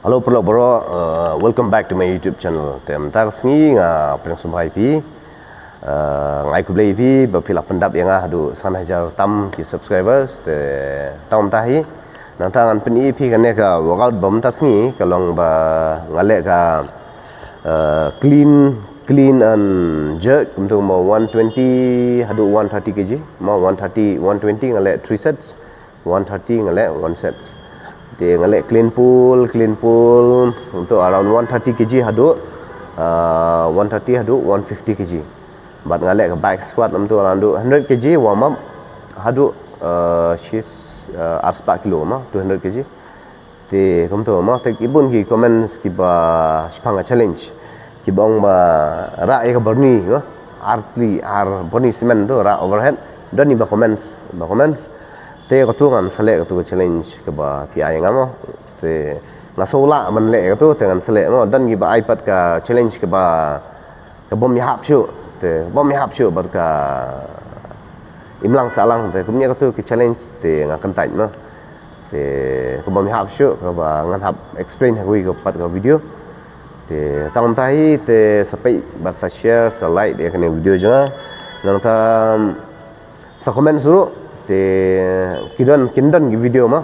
Hello bro, welcome back to my YouTube channel. Tem tak sengi pernah sumbai pi, ngai ku beli pi berpilak pendap yang adu sana jar tam ki subscribers te tam tahi. Nantangan peni pi kan ka workout bom tak sengi kalong ba ngalek ka clean and jerk untuk mau 120 adu 130 kg, mau 130 120 ngalek 3 sets, 130 ngalek 1 sets. Dia ngalek clean pull untuk around 130 kg haduk 130 haduk 150 kg. But ngalek ke back squat untuk around 100 kg warm up haduk she's 4 kilo mah 200 kg. Ti kumtu mah tek ibun ki comments ki ba spanga challenge ki bong ba ra ka berni no artli ar boni cement tu ra overhead dan ni ba comments te ko tu ngan selek tu challenge ke ba pi ai ngamo te na sola man le tu dengan selek mo dan gi ba iPad ka challenge ke ba ke bom mi hap shu te bom mi hap shu bar ka imlang salang te kumnya tu ke challenge te ngakan tai mo te ke bom mi hap shu ke ba ngan hap explain hui ke pat ka video te tang tai te sampai ba share sa like dia kena video je nang ta sa comment suruh te kindan ki video mah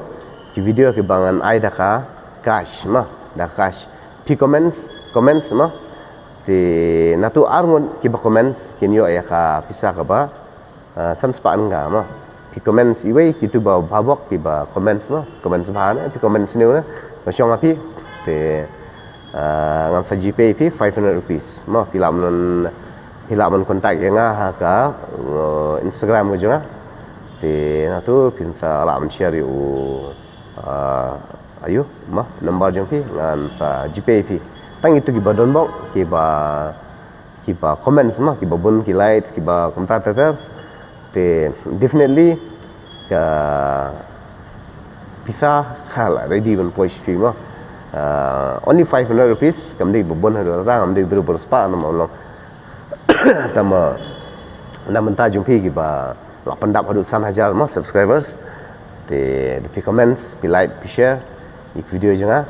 ki video ke bangan ai daka cash mah da cash pi comments mah te natu arngon ki ba comments kinyo ya ka pisa ka ba san spa nga mah pi comments iwe kitu ba babok ki ba comments mah comments bahana pi comments ni na masyong api te ngam sa Gpay pi 500 rupees mah hilaman kontak yang ha ka Instagram ko juga te na tu pinta alam share yu ayu mah nombor jong pi ngan sa Gpay pi tang itu ki ba don bok ki ba comments mah ki ba bun ki likes ki ba komentar te definitely ka bisa khala ready ban post pi mah only 500 rupees kamdi bobon hado rang amdi beru spa na mau tama na menta jong pi ki ba pendap hadut san hajar mah subscribers di comments pi like pi share ik video janga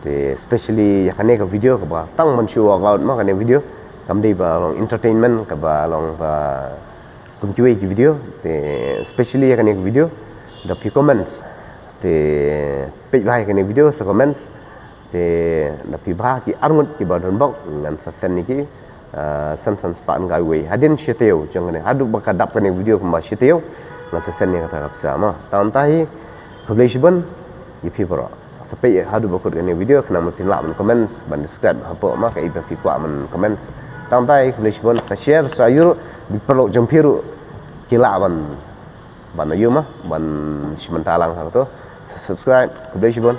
te especially ya kane ka video ka ba tang man show workout mah kane video kam dei ba long entertainment ka ba long ba kum ki video te especially ya kane video da pi comments te page bai kane video sa comments te da pi ba ki arngut ki ba don bok ngan sa sen ni ki san span gai we hadin shiteu jangane hadu bakadap kane video kuma shiteu na sesen ni kata kapsa ma tam tahi publishable yipi bro sampai hadu bakut kane video kena makin lak men comments ban subscribe apa ma kai ba pi kwa men comments tam tahi publishable sa share sa yur di perlu jampiru kila ban ayu ma ban simentalang ha tu subscribe publishable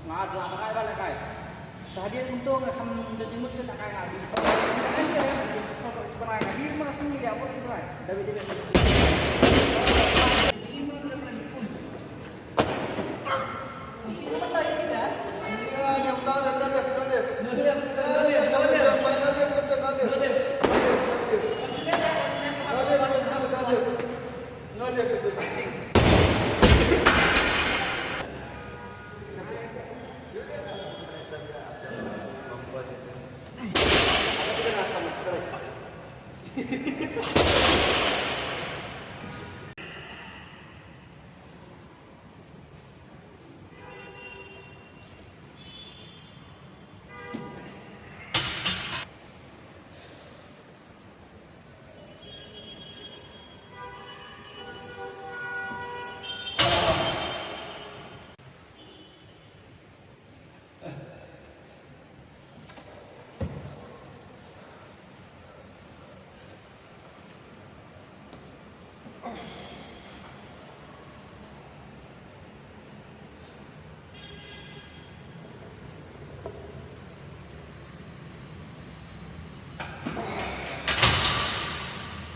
Ngadlah pakai balik kai. Tadi untung akan jadi mut saya tak kai habis. Sebenarnya di rumah sini dia apa sebenarnya? Tapi dia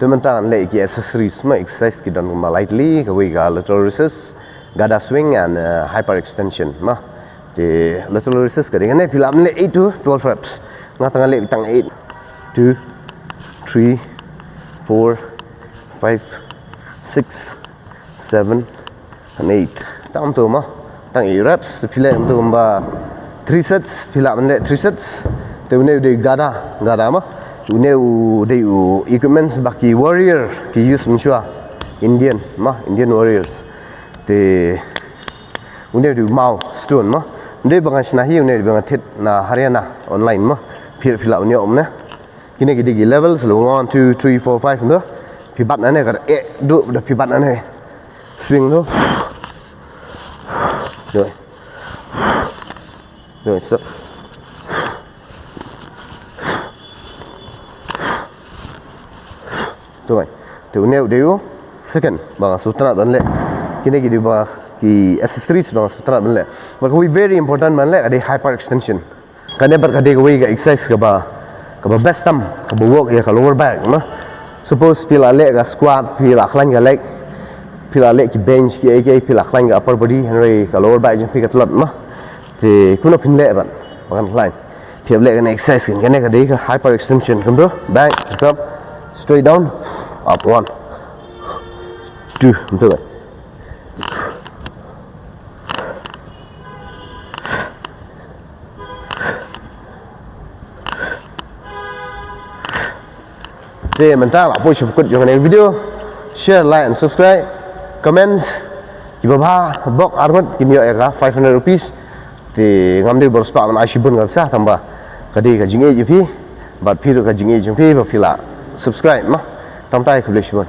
mentang le ki accessories ma exercise ki don ma lightly ka we ga lateral raises, gada swing and hyper extension ma. The lateral raises ka dengan ne pilam le 8 to 12 reps. Ngatang le bitang 8 2 3 4 5 6 7 and 8. Tang tu ma. Tang 8 reps pila tu ba 3 sets pila le 3 sets. Te une de gada ma. Une de equipments baki warrior ki use mensua Indian warriors. Te une de mau stone ma. Une bangan sinahi une bangan tet na Haryana online ma. Pila une om na. Kini gidi levels lo 1 2 3 4 5 ndo. Pibat na ne ka du da pibat na ne. Swing tu. Rồi stop. Rồi. Từ nêu đều second bằng sutra dan le. Kini gidi ba ki accessories bằng sutra dan le. But we very important man le ada hyper extension. Kane ber kade we ga exercise ka ba best tam ka ba work ya ka lower back ma. Suppose pila le ga squat, pila khlan ga leg, pila le ki bench ki AK, pila khlan ga upper body henry ka lower back jeng pi ka tlot ma. Thì cũng nó pin lệ bạn bằng lại thì lệ cái này exercise cái này cái đấy cái hyper extension come bro back up straight down up 1 2 betul kan thì mình ta là push một chút này video share like and subscribe comments di bawah box armut kini ya 500 rupees thì ngam đi boros pa man ashibun ngal sa tamba kadi ka jinge jipi bat phiru ka jinge jumpi ba phila subscribe ma tam tai khule shibun